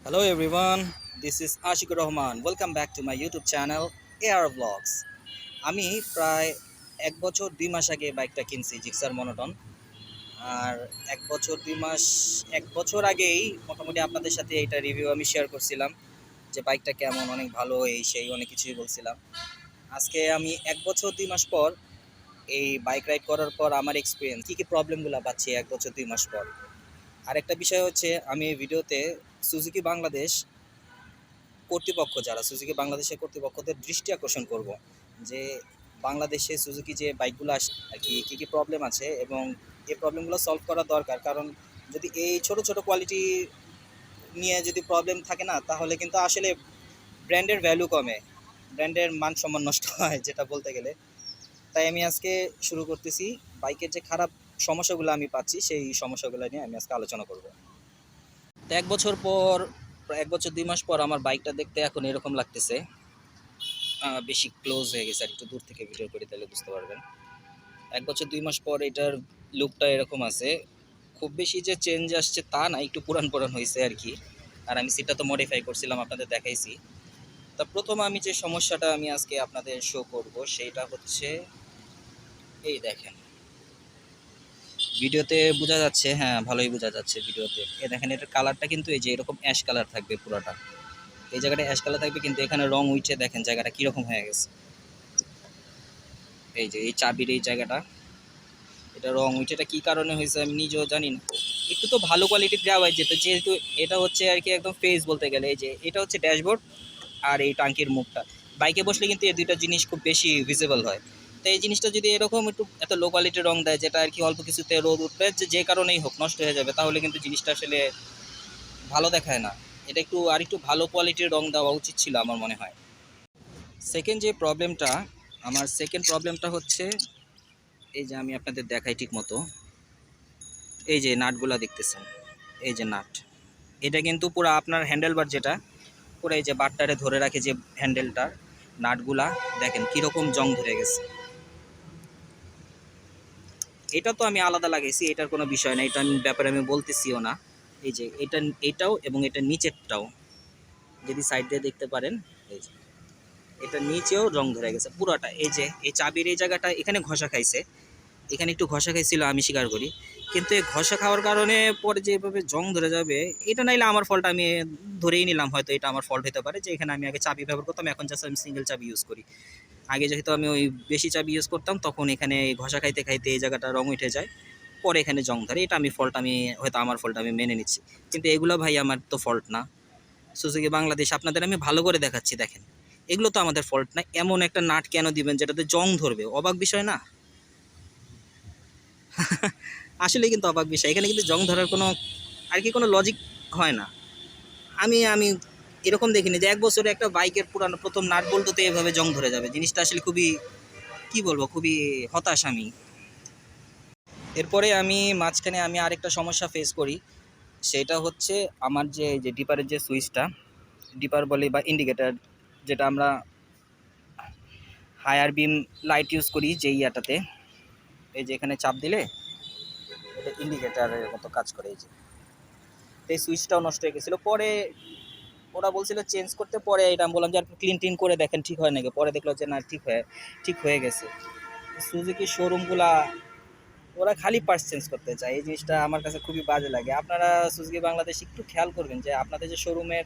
Hello everyone, this is Ashikur Rahman. Welcome back to my YouTube channel AR Vlogs. আমি প্রায় 1 বছর 2 মাস আগে বাইকটা কিনছি জিক্সার মনোটন। আর 1 বছর 2 মাস 1 বছর আগেই মোটামুটি আপনাদের সাথে এইটা রিভিউ আমি শেয়ার করছিলাম যে বাইকটা কেমন, অনেক ভালো, এই সেই অনেক কিছুই বলছিলাম। আজকে আমি 1 বছর 2 মাস পর এই বাইক রাইড করার পর আমার এক্সপিরিয়েন্স কী কী প্রবলেমগুলো পাচ্ছি 1 বছর 2 মাস পর। আরেকটা বিষয় হচ্ছে আমি এই ভিডিওতে সুজুকি বাংলাদেশ কর্তৃপক্ষ, যারা সুজুকি বাংলাদেশের কর্তৃপক্ষদের দৃষ্টি আকর্ষণ করব যে বাংলাদেশে সুজুকি যে বাইকগুলো আসে আর কি কী কী প্রবলেম আছে এবং এই প্রবলেমগুলো সলভ করা দরকার। কারণ যদি এই ছোট ছোট কোয়ালিটি নিয়ে যদি প্রবলেম থাকে না, তাহলে কিন্তু আসলে ব্র্যান্ডের ভ্যালু কমে, ব্র্যান্ডের মান সম্মান নষ্ট হয় যেটা বলতে গেলে। তাই আমি আজকে শুরু করতেছি বাইকের যে খারাপ সমস্যাগুলো আমি পাচ্ছি সেই সমস্যাগুলো নিয়ে আমি আজকে আলোচনা করব। তো 1 বছর পর, প্রায় 1 বছর 2 মাস পর আমার বাইকটা দেখতে এখন এরকম লাগতেছে। বেশি ক্লোজ হয়ে গেছে, আর একটু দূর থেকে ভিডিও করে তাহলে বুঝতে পারবেন। 1 বছর 2 মাস পর এটার লুকটা এরকম আছে। খুব বেশি যে চেঞ্জ আসছে তা না, একটু পুরান পুরান হয়েছে আর কি। আর আমি সেটা তো মডিফাই করছিলাম, আপনাদের দেখাইছি। তা প্রথম আমি যে সমস্যাটা আমি আজকে আপনাদের শো করব সেইটা হচ্ছে, এই দেখেন ভিডিওতে বোঝা যাচ্ছে, হ্যাঁ ভালোই বোঝা যাচ্ছে ভিডিওতে। এই দেখেন এটার কালারটা কিন্তু এই যে এরকম অ্যাশ কালার থাকবে পুরোটা, এই জায়গাটা অ্যাশ কালার থাকবে, কিন্তু এখানে রং উঠে দেখেন জায়গাটা কীরকম হয়ে গেছে। এই যে এই চাবির এই জায়গাটা, এটা রং উইটেটা কী কারণে হয়েছে আমি নিজেও জানি না। একটু তো ভালো কোয়ালিটির দেওয়া হয় যেত, যেহেতু এটা হচ্ছে আর কি একদম ফেস বলতে গেলে। এই যে এটা হচ্ছে ড্যাশবোর্ড আর এই টাঙ্কির মুখটা, বাইকে বসলে কিন্তু এই দুইটা জিনিস খুব বেশি ভিজিবল হয়। তো এই জিনিসটা যদি এরকম একটু এত লো কোয়ালিটির রং দেয়, যেটা আর কি অল্প কিছুতে রোদ উঠবে, যে কারণেই হোক নষ্ট হয়ে যাবে, তাহলে কিন্তু জিনিসটা আসলে ভালো দেখায় না। এটা একটু আর একটু ভালো কোয়ালিটির রং দেওয়া উচিত ছিল আমার মনে হয়। সেকেন্ড যে প্রবলেমটা, আমার সেকেন্ড প্রবলেমটা হচ্ছে, এই যে আমি আপনাদের দেখাই ঠিক মতো, এই যে নাটগুলা দেখতেছেন, এই যে নাট, এটা কিন্তু পুরো আপনার হ্যান্ডেলবার যেটা পুরো এই যে বাটটারে ধরে রাখে যে হ্যান্ডেলটার নাটগুলা, দেখেন কীরকম জং ধরে গেছে। এটা তো আমি আলাদা লাগাইছি, এটার কোনো বিষয় না, এটা ব্যাপারে আমি বলতেছিও না। এই যে এটা, এটাও এবং এটা নিচেরটাও যদি সাইড দিয়ে দেখতে পারেন, এই যে এটা নিচেও রং ধরে গেছে পুরোটা। এই যে এই চাবির এই জায়গাটা এখানে ঘষা খাইছে, এখানে একটু ঘষা খাইছিল আমি স্বীকার করি, কিন্তু এই ঘষা খাওয়ার কারণে পরে যেভাবে জং ধরে যাবে, এটা নাইলে আমার ফল্ট, আমি ধরেই নিলাম হয়তো এটা আমার ফল্ট হতে পারে, যে এখানে আমি আগে চাবি ব্যবহার করতাম, এখন জাস্ট আমি সিঙ্গেল চাবি ইউজ করি। আগে যেহেতু আমি ওই বেশি চাবি ইউজ করতাম, তখন এখানে এই ঘষা খাইতে খাইতে এই জায়গাটা রং উঠে যায়, পরে এখানে জং ধরে। এটা আমি ফল্ট, আমি হয়তো আমার ফল্ট আমি মেনে নিচ্ছি, কিন্তু এগুলো ভাই আমার তো ফল্ট না। সুজুকি বাংলাদেশ আপনাদের আমি ভালো করে দেখাচ্ছি, দেখেন এগুলো তো আমাদের ফল্ট না। এমন একটা নাট কেন দিবেন যেটাতে জং ধরবে? অবাক বিষয় না? আসলে কিন্তু অবাক বিষয়, এখানে কিন্তু জং ধরার কোনো আর কি কোনো লজিক হয় না। আমি এরকম দেখিনি যে 1 বছরে একটা বাইকের পুরানো প্রথম নাট বল্টুতে এভাবে জং ধরে যাবে। জিনিসটা আসলে খুবই, কি বলবো, খুবই হতাশ আমি। এরপরে আমি মাঝখানে আমি আরেকটা সমস্যা ফেস করি, সেটা হচ্ছে আমার যে যে ডিপারের যে সুইচটা, ডিপার বলি বা ইন্ডিকেটার, যেটা আমরা হায়ার বিম লাইট ইউজ করি যে ইয়াটাতে, এই যে এখানে চাপ দিলে এটা ইন্ডিকেটারের মতো কাজ করে। এই যে এই সুইচটাও নষ্ট হয়ে গেছিলো, পরে ওরা বলছিল চেঞ্জ করতে, পরে এটা আমি বললাম যে আর ক্লিন টিন করে দেখেন ঠিক হয় নাকি, পরে দেখলো যে না ঠিক হয়ে গেছে। সুজুকি শোরুমগুলা ওরা খালি পার্টস চেঞ্জ করতে চায়, এই জিনিসটা আমার কাছে খুবই বাজে লাগে। আপনারা সুজুকি বাংলাদেশ একটু খেয়াল করবেন যে আপনাদের যে শোরুমের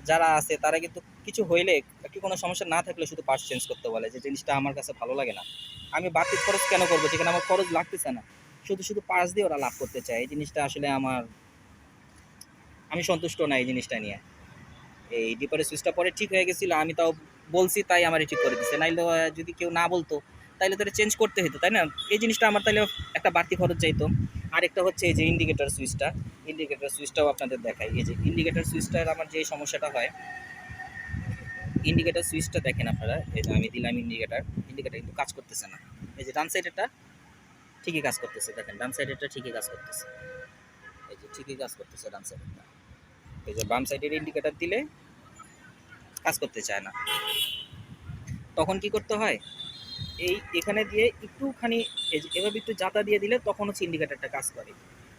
যারা আছে তারা কিন্তু কিছু হইলে, একটু কোনো সমস্যা না থাকলে শুধু পার্টস চেঞ্জ করতে বলে, যে জিনিসটা আমার কাছে ভালো লাগে না। আমি বাড়তি খরচ কেন করবো যেখানে আমার খরচ লাগতেছে না, শুধু শুধু পার্টস দিয়ে ওরা লাভ করতে চায়। এই জিনিসটা আসলে আমি সন্তুষ্ট না এই জিনিসটা নিয়ে। এই ডিপারের সুইচটা পরে ঠিক হয়ে গেছিলো, আমি তাও বলছি তাই আমার ঠিক করে দিচ্ছে, নাইলে যদি কেউ না বলতো তাইলে তো চেঞ্জ করতে হতো, তাই না? এই জিনিসটা আমার তাইলে একটা বাড়তি খরচ চাইতো। আরেকটা হচ্ছে এই যে ইন্ডিকেটার সুইচটাও আপনাদের দেখাই। এই যে ইন্ডিকেটার সুইচটার আমার যে সমস্যাটা হয়, ইন্ডিকেটার সুইচটা দেখেন আপনারা, এই যে আমি দিলাম ইন্ডিকেটার কিন্তু কাজ করতেছে না। এই যে ডান সাইডেরটা ঠিকই কাজ করতেছে, দেখেন ডান সাইডেরটা ঠিকই কাজ করতেছে, এই যে ঠিকই কাজ করতেছে ডান সাইডেরটা। এই যে বাম সাইডের ইন্ডিকেটার দিলে কাজ করতে চায় না। তখন কি করতে হয়, এই এখানে দিয়ে একটুখানি এই যে এভাবে একটু জাতা দিয়ে দিলে তখন হচ্ছে ইন্ডিকেটারটা কাজ করে।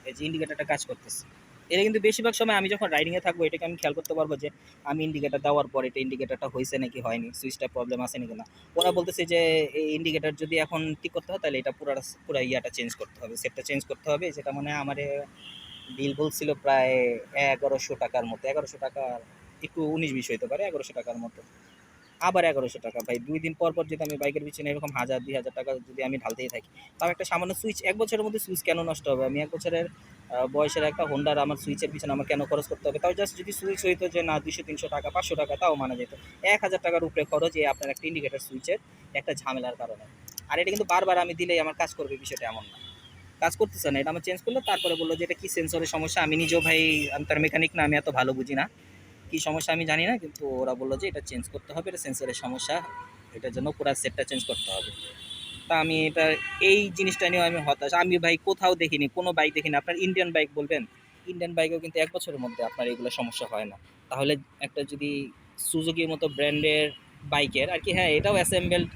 এই যে ইন্ডিকেটারটা কাজ করতেছে, এটা কিন্তু বেশিরভাগ সময় আমি যখন রাইডিংয়ে থাকবো এটাকে আমি খেয়াল করতে পারবো যে আমি ইন্ডিকেটার দেওয়ার পর এটা ইন্ডিকেটারটা হয়েছে নাকি হয়নি, সুইচটা প্রবলেম আছে নাকি না। ওরা বলতেছে যে এই ইন্ডিকেটার যদি এখন ঠিক করতে হয় তাহলে এটা পুরো ইয়াটা চেঞ্জ করতে হবে, সেটটা চেঞ্জ করতে হবে, যেটা মানে আমার বিল বলছিল প্রায় 1100 টাকার মতো, 1100 টাকা একটু 19-20 হইতে পারে, 1100 টাকার মতো। আবার 1100 টাকা ভাই, 2 দিন পর পর যদি আমি বাইকের পিছনে এরকম 1000-2000 টাকা যদি আমি ঢালতেই থাকি, তাও একটা সামান্য সুইচ 1 বছরের মধ্যে সুইচ কেন নষ্ট হবে? আমি 1 বছরের বয়সের একটা হোন্ডার আমার সুইচের পিছনে আমার কেন খরচ করতে হবে? তাও জাস্ট যদি সুইচ হইতো যে না 200-300 টাকা 500 টাকা তাও মানা যেত। 1000 টাকার উপরে খরচ এই আপনার একটা ইন্ডিকেটার সুইচের একটা ঝামেলার কারণে। আর এটা কিন্তু বারবার আমি দিলেই আমার কাজ করবে বিষয়টা এমন না, কাজ করতেছে না, এটা আমার চেঞ্জ করলো, তারপরে বললো যে এটা কি সেন্সরের সমস্যা। আমি নিজেও ভাই, আমি তার মেকানিক না, আমি এত ভালো বুঝি না কি সমস্যা আমি জানি না, কিন্তু ওরা বললো যে এটা চেঞ্জ করতে হবে, এটা সেন্সরের সমস্যা, এটার জন্য পুরো সেটটা চেঞ্জ করতে হবে। তা আমি এটা, এই জিনিসটা নিয়েও আমি হতাশ। আমি ভাই কোথাও দেখিনি, কোনো বাইক দেখিনি, আপনার ইন্ডিয়ান বাইক বলবেন, ইন্ডিয়ান বাইকেও কিন্তু 1 বছরের মধ্যে আপনার এগুলো সমস্যা হয় না। তাহলে একটা যদি সুজুকির মতো ব্র্যান্ডের বাইকের আর কি, হ্যাঁ এটাও অ্যাসেম্বলড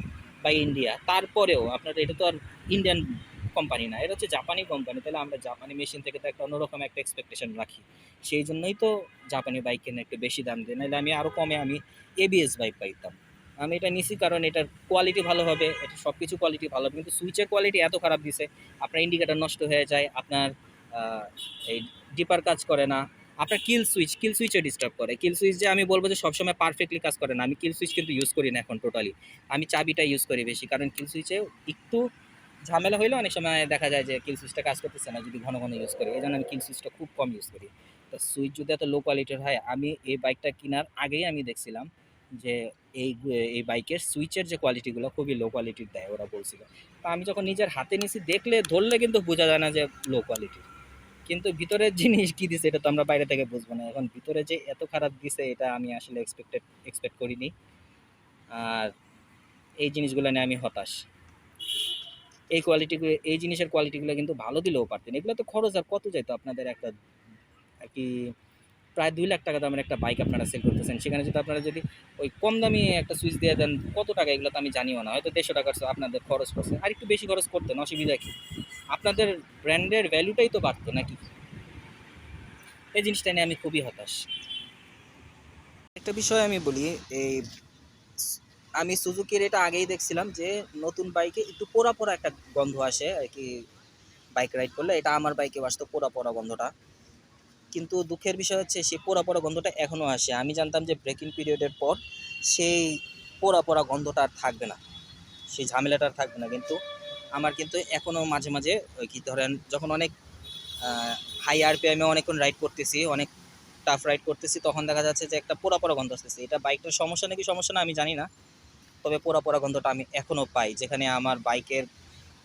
বাই ইন্ডিয়া, তারপরেও আপনার এটা তো আর ইন্ডিয়ান কোম্পানি না, এটা হচ্ছে জাপানি কোম্পানি, তাহলে আমরা জাপানি মেশিন থেকে তো একটা অন্যরকম একটা এক্সপেকটেশন রাখি। সেই জন্যই তো জাপানি বাইক কিনে একটু বেশি দাম দিই, নাহলে আমি আরও কমে আমি এবিএস বাইক পাইতাম। আমি এটা নিছি কারণ এটার কোয়ালিটি ভালো হবে, এটা সব কিছু কোয়ালিটি ভালো হবে, কিন্তু সুইচের কোয়ালিটি এত খারাপ দিছে, আপনার ইন্ডিকেটার নষ্ট হয়ে যায়, আপনার এই ডিপার কাজ করে না, আপনার কিল সুইচে ডিস্টার্ব করে। কিল সুইচ যে আমি বলবো যে সবসময় পারফেক্টলি কাজ করে না, আমি কিল সুইচ কিন্তু ইউজ করি না এখন টোটালি, আমি চাবিটা ইউজ করি বেশি, কারণ কিল সুইচে একটু ঝামেলা হইলে অনেক সময় দেখা যায় যে কিল সুইচটা কাজ করতেছে না যদি ঘন ঘন ইউজ করি, এই জন্য আমি কিল সুইচটা খুব কম ইউজ করি। তো সুইচ যদি এত লো কোয়ালিটির হয়, আমি এই বাইকটা কেনার আগেই আমি দেখছিলাম যে এই এই বাইকের সুইচের যে কোয়ালিটিগুলো খুবই লো কোয়ালিটির দেয় ওরা বলছিল। তো আমি যখন নিজের হাতে নিছি দেখলে ধরলে কিন্তু বোঝা যায় না যে লো কোয়ালিটির, কিন্তু ভিতরের জিনিস কি দিছে এটা তো আমরা বাইরে থেকে বুঝবো না, এখন ভিতরে যে এত খারাপ দিছে এটা আমি আসলে এক্সপেক্ট করিনি। আর এই জিনিসগুলো নিয়ে আমি হতাশ। এই জিনিসের কোয়ালিটিগুলো কিন্তু ভালো দিলেও পারতেন, এগুলো তো খরচ আর কত যেত আপনাদের একটা আর কি, প্রায় 2 লাখ টাকা দামের একটা বাইক আপনারা সেল করতেছেন, সেখানে যদি আপনারা যদি ওই কম দামি একটা সুইচ দিয়ে দেন, কত টাকা এগুলো তো আমি জানিও না, হয়তো 150 টাকার আপনাদের খরচ করছে, আর একটু বেশি খরচ করতেন, অসুবিধা কি? আপনাদের ব্র্যান্ডের ভ্যালুটাই তো বাড়তো নাকি? এই জিনিসটা নিয়ে আমি খুবই হতাশ। একটা বিষয় আমি বলি, এই আমি সুজুকির এটা আগেই দেখছিলাম যে নতুন বাইকে একটু পোড়া পোড়া একটা গন্ধ আসে আর কি, বাইক রাইড করলে এটা আমার বাইকে আসতো পোড়া পোড়া গন্ধটা। কিন্তু দুঃখের বিষয় হচ্ছে সেই পোড়া পোড়া গন্ধটা এখনও আসে, আমি জানতাম যে ব্রেকিং পিরিয়ডের পর সেই পোড়া পোড়া গন্ধটা আর থাকবে না, সেই ঝামেলাটা আর থাকবে না, কিন্তু আমার কিন্তু এখনও মাঝে মাঝে ওই কি ধরেন যখন অনেক হাই আরপিএমে অনেকক্ষণ রাইড করতেছি, অনেক টাফ রাইড করতেছি, তখন দেখা যাচ্ছে যে একটা পোড়া পোড়া গন্ধ আসতেছে, এটা বাইকটার সমস্যা নাকি সমস্যা না আমি জানি না, তবে পোড়া পোড়া গন্ধটা আমি এখনও পাই। যেখানে আমার বাইকের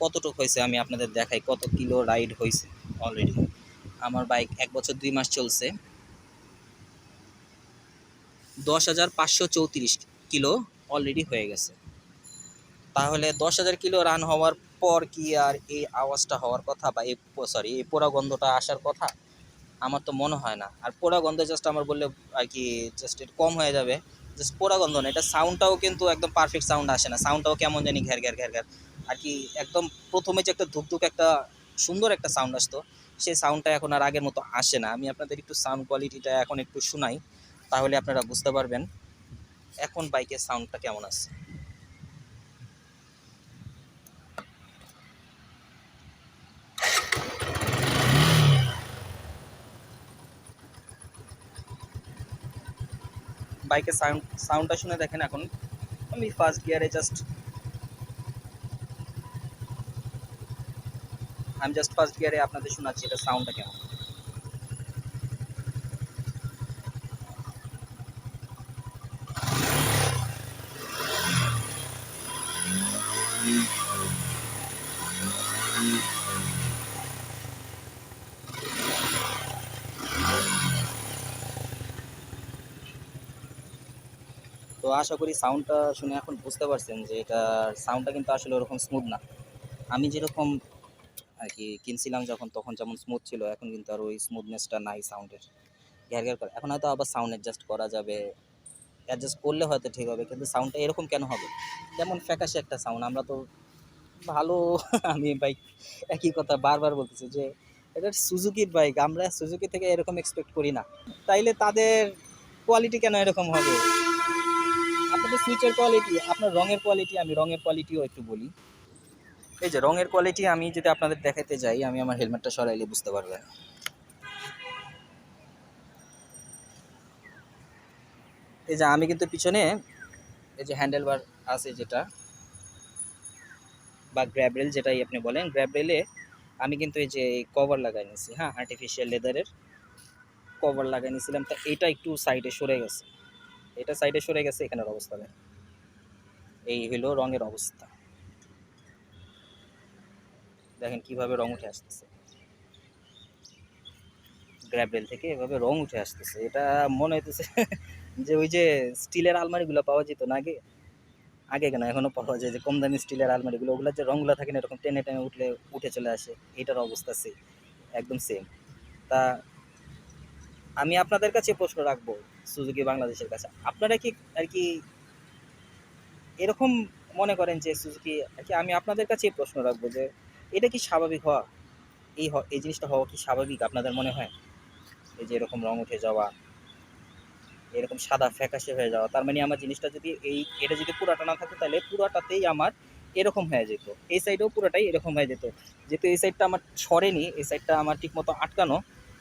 কতটুকু হয়েছে আমি আপনাদের দেখাই, কত কিলো রাইড হয়েছে অলরেডি। আমার বাইক 1 বছর 2 মাস চলছে, 10,534 কিলো অলরেডি হয়ে গেছে। তাহলে 10,000 কিলো রান হওয়ার পর কি আর এই আওয়াজটা হওয়ার কথা, বা এই সরি এই পোড়া গন্ধটা আসার কথা? আমার তো মনে হয় না। আর পোড়া গন্ধ জাস্ট আমার বললে আর কি জাস্ট একটু কম হয়ে যাবে, জাস্ট পোড়া গন্ধ না, এটা সাউন্ডটাও কিন্তু একদম পারফেক্ট সাউন্ড আসে না, সাউন্ডটাও কেমন জানি ঘ্যার ঘ্যার ঘ্যার ঘ্যার আর কি, একদম প্রথমে যে একটা ধুকধুক একটা সুন্দর একটা সাউন্ড আসতো, সেই সাউন্ডটা এখন আর আগের মতো আসে না। আমি আপনাদের একটু সাউন্ড কোয়ালিটিটা এখন একটু শোনাই, তাহলে আপনারা বুঝতে পারবেন এখন বাইকের সাউন্ডটা কেমন আছে। বাইকের সাউন্ডটা শুনে দেখেন এখন, আমি ফার্স্ট গিয়ারে জাস্ট, ফার্স্ট গিয়ারে আপনাদের শোনাচ্ছি এটা সাউন্ডটা কেমন। তো আশা করি সাউন্ডটা শুনে এখন বুঝতে পারছেন যে এটার সাউন্ডটা কিন্তু আসলে ওরকম স্মুথ না। আমি যেরকম আর কি কিনছিলাম যখন, তখন যেমন স্মুথ ছিল, এখন কিন্তু আর ওই স্মুথনেসটা নাই সাউন্ডের, ঘ্যার ঘ্যার করে। এখন হয়তো আবার সাউন্ড অ্যাডজাস্ট করা যাবে, অ্যাডজাস্ট করলে হয়তো ঠিক হবে, কিন্তু সাউন্ডটা এরকম কেন হবে? যেমন ফ্যাকাশে একটা সাউন্ড, আমরা তো ভালো আমি ভাই একই কথা বারবার বলতেছি যে এটা সুজুকির বাইক, আমরা সুজুকি থেকে এরকম এক্সপেক্ট করি না। তাইলে তাদের কোয়ালিটি কেন এরকম হবে? আপনাদের সুইচের কোয়ালিটি, আপনার রঙের কোয়ালিটি, আমি রঙের কোয়ালিটিও একটু বলি। এই যে রঙের কোয়ালিটি আমি যদি আপনাদের দেখাতে যাই, আমি আমার হেলমেটটা সরাইলে বুঝতে পারবেন। এই যে আমি কিন্তু পিছনে এই যে হ্যান্ডেল বার আছে যেটা, বা গ্র্যাব রেল যেটাই আপনি বলেন, গ্র্যাব রেলে আমি কিন্তু এই যে কভার লাগাই নিয়েছি, হ্যাঁ, আর্টিফিশিয়াল লেদারের কভার লাগাই নিয়েছিলাম। তা এটা একটু সাইডে সরে গেছে, এটা সাইডে সরে গেছে, এখানের অবস্থা নেই। এই হলো রঙের অবস্থা, দেখেন কিভাবে রং উঠে আসতেছে, গ্র্যাব রেল থেকে এভাবে রং উঠে আসতেছে। এটা মনে হইতেছে যে ওই যে স্টিলের আলমারিগুলো পাওয়া যেত না আগে, আগে কেন এখনো পাওয়া যায়, যে কম দামি স্টিলের আলমারিগুলো, ওগুলোর যে রঙগুলো থাকে না এরকম টেনে টেনে উঠলে উঠে চলে আসে, এটার অবস্থা সেম, একদম সেম। তা আমি আপনাদের কাছে প্রশ্ন রাখবো, সুজুকি বাংলাদেশের কাছে, আপনারা কি আর কি এরকম মনে করেন যে সুজুকি আর কি, আমি আপনাদের কাছেই প্রশ্ন রাখবো যে এটা কি স্বাভাবিক হওয়া, এই জিনিসটা হওয়া কি স্বাভাবিক আপনাদের মনে হয়? এই যে এরকম রং উঠে যাওয়া, এরকম সাদা ফ্যাকাশে হয়ে যাওয়া, তার মানে আমার জিনিসটা যদি এটা যদি পুরাটা না থাকতো তাহলে পুরাটাতেই আমার এরকম হয়ে যেত, এই সাইডেও পুরাটাই এরকম হয়ে যেত। যেহেতু এই সাইডটা আমার সরেনি, এই সাইডটা আমার ঠিক মতো আটকানো,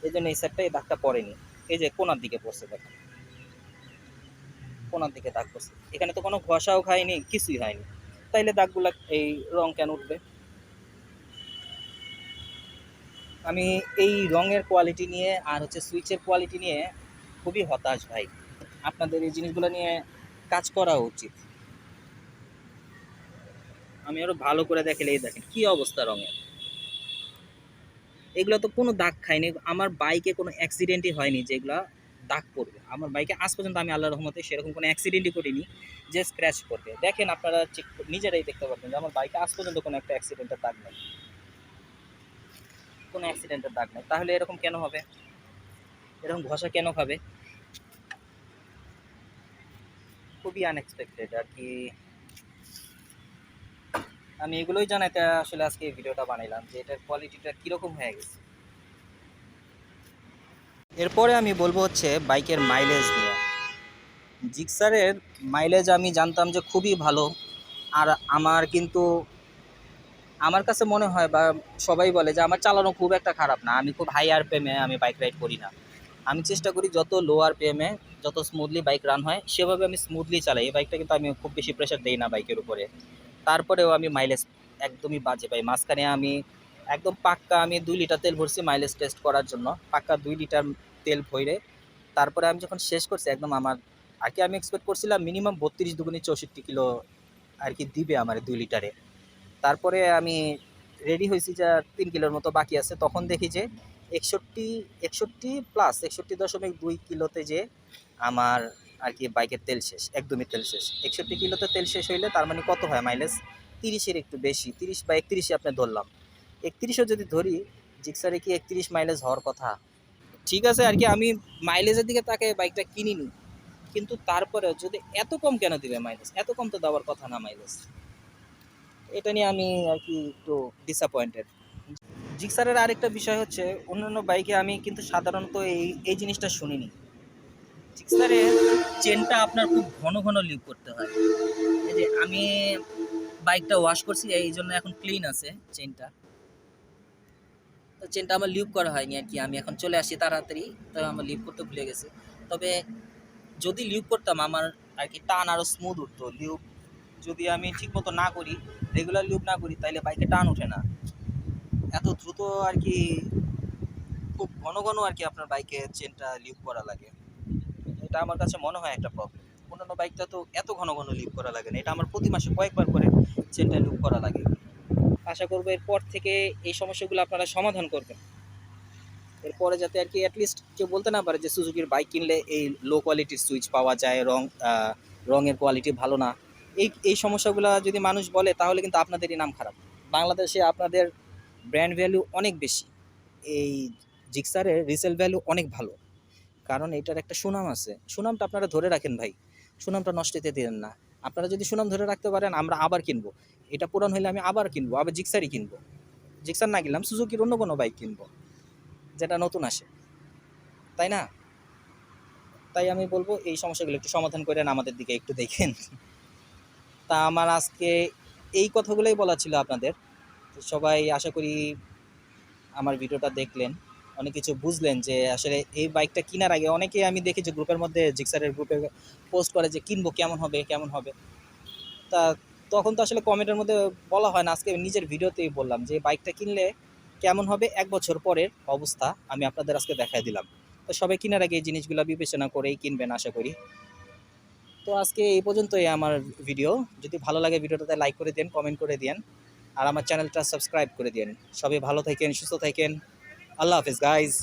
এই জন্য এই সাইডটা এই দাগটা পড়েনি। এই যে কোনার দিকে পড়ছে, দেখেন কোনার দিকে দাগ পড়ছে, এখানে তো কোনো ঘষাও খায়নি, কিছুই হয়নি, তাইলে দাগগুলা এই রং কেন উঠবে? আমি এই রঙের কোয়ালিটি নিয়ে আর হচ্ছে সুইচের কোয়ালিটি নিয়ে খুবই হতাশ ভাই। আপনাদের এই জিনিসগুলো নিয়ে কাজ করা উচিত। আমি আরো ভালো করে দেখলে, এই দেখেন কি অবস্থা রঙের, এগুলো তো কোনো দাগ খায়নি, আমার বাইকে কোনো অ্যাক্সিডেন্টই হয়নি যেগুলা দাগ পড়বে আমার বাইকে আজ পর্যন্ত, আমি আল্লাহর রহমতে সেরকম কোনো অ্যাক্সিডেন্টই করিনি যে স্ক্র্যাচ করবে। দেখেন আপনারা নিজেরাই দেখতে পারবেন যে আমার বাইকে আজ পর্যন্ত কোনো একটা অ্যাক্সিডেন্টের দাগ নেই, কোনো অ্যাক্সিডেন্টের দাগ নেই। তাহলে এরকম কেন হবে? এরকম ঘষা কেন খাবে? খুবই আনএক্সপেক্টেড আর কি। আমি এগুলোই জানাইতে আসলে আজকে এই ভিডিওটা বানাইলাম যে এটার কোয়ালিটিটা কীরকম হয়ে গেছে। এরপরে আমি বলবো হচ্ছে বাইকের মাইলেজ নিয়ে। জিক্সারের মাইলেজ আমি জানতাম যে খুবই ভালো, আর আমার কাছে মনে হয়, বা সবাই বলে যে আমার চালানো খুব একটা খারাপ না, আমি খুব হাই আরপিএমে আমি বাইক রাইড করি না। আমি চেষ্টা করি যত লো আরপিএমে যত স্মুথলি বাইক রান হয় সেভাবে আমি স্মুথলি চালাই। এই বাইকটা কিন্তু আমি খুব বেশি প্রেশার দেই না বাইকের উপরে, তারপরেও আমি মাইলেজ একদমই বাজে পাই। মাঝখানে আমি একদম পাক্কা আমি 2 লিটার তেল ভরছি মাইলেজ টেস্ট করার জন্য, পাক্কা 2 লিটার তেল ভরে। তারপরে আমি যখন শেষ করছি একদম আমার আর কি, আমি এক্সপেক্ট করছিলাম মিনিমাম 32 দুগুনি 64 কিলো আর কি দিবে আমার 2 লিটারে। তারপরে আমি রেডি হয়েছি যে 3 কিলোর মতো বাকি আছে, তখন দেখি যে 61 61 প্লাস 61.2 কিলোতে যে আমার আর কি বাইকের তেল শেষ, একদমই তেল শেষ। 61 কিলোতে তেল শেষ হইলে তার মানে কত হয় মাইলেজ? 30-এর একটু বেশি, 30 বা 31-ই আপনি ধরলাম, 31ও যদি ধরি, জিক্সারে কি 31 মাইলেজ হওয়ার কথা? ঠিক আছে আর কি, আমি মাইলেজের দিকে তাকে বাইকটা কিনিনি, কিন্তু তারপরে যদি এত কম কেন দিবে মাইলেজ? এত কম তো দেওয়ার কথা না মাইলেজ। এটা নিয়ে আমি আর কি একটু ডিসঅ্যাপয়েন্টেড। জিক্সারের আরেকটা বিষয় হচ্ছে, অন্যান্য বাইকে আমি কিন্তু সাধারণত এই জিনিসটা শুনিনি, জিক্সারের চেনটা আপনার খুব ঘন ঘন লিক করতে হয়। এই যে আমি বাইকটা ওয়াশ করছি, এই জন্য এখন ক্লিন আছে চেনটা, তো চেনটা আমার লিক করা হয়নি আর কি, আমি এখন চলে আসি তাড়াতাড়ি, তো আমার লিক করতে ভুলে গেছি। তবে যদি লিক করতাম আমার আর কি টান আরও স্মুথ উঠতো। লিক যদি আমি ঠিক মতো না করি, রেগুলার লিক না করি, তাইলে বাইকে টান ওঠে না এত দ্রুত আর কি, খুব ঘন ঘন আর কি আপনার বাইকে চেনটা লিক করা লাগে। এটা আমার কাছে মনে হয় একটা প্রবলেম। অন্যান্য বাইকটা তো এত ঘন ঘন লিক করা লাগে না, এটা আমার প্রতি মাসে কয়েকবার করে চেনটা লিক করা লাগে। আশা করবো এরপর থেকে এই সমস্যাগুলো আপনারা সমাধান করবেন, এরপরে যাতে আর কি অ্যাটলিস্ট কেউ বলতে না পারে যে সুজুকির বাইক কিনলে এই লো কোয়ালিটির সুইচ পাওয়া যায়, রঙের কোয়ালিটি ভালো না। এই সমস্যাগুলো যদি মানুষ বলে তাহলে কিন্তু আপনাদেরই নাম খারাপ। বাংলাদেশে আপনাদের ব্র্যান্ড ভ্যালু অনেক বেশি, এই জিক্সারের রিসেল ভ্যালু অনেক ভালো, কারণ এটার একটা সুনাম আছে। সুনামটা আপনারা ধরে রাখেন ভাই, সুনামটা নষ্ট হতে দেন না। আপনারা যদি সুনাম ধরে রাখতে পারেন, আমরা আবার কিনবো, এটা পুরান হইলে আমি আবার কিনবো, আবার জিক্সারই কিনবো, জিক্সার না কিনলাম সুজুকির অন্য কোনো বাইক কিনবো। যেটা নতুন আসে, তাই না? তাই আমি বলবো এই সমস্যাগুলো একটু সমাধান করেন, আমাদের দিকে একটু দেখেন। তা আমার আজকে এই কথাগুলোই বলা ছিল আপনাদের। তো সবাই আশা করি আমার ভিডিওটা দেখলেন, অনেক কিছু বুঝলেন যে আসলে এই বাইকটা কেনার আগে অনেকেই আমি দেখি যে গ্রুপের মধ্যে, জিক্সারের গ্রুপে পোস্ট করে যে কিনবো, কেমন হবে কেমন হবে। তা তখন তো আসলে কমেন্টের মধ্যে বলা হয় না, আজকে নিজের ভিডিওতেই বললাম যে বাইকটা কিনলে কেমন হবে 1 বছর পরের অবস্থা আমি আপনাদের আজকে দেখাই দিলাম। তো সবাই কেনার আগে এই জিনিসগুলো বিবেচনা করেই কিনবেন আশা করি। তো আজকে এই পর্যন্তই আমার ভিডিও। যদি ভালো লাগে ভিডিওটাতে লাইক করে দেন, কমেন্ট করে দেন, আর আমার চ্যানেলটা সাবস্ক্রাইব করে দেন। সবাই ভালো থাকেন, সুস্থ থাকেন। আল্লাহ হাফেজ গাইজ।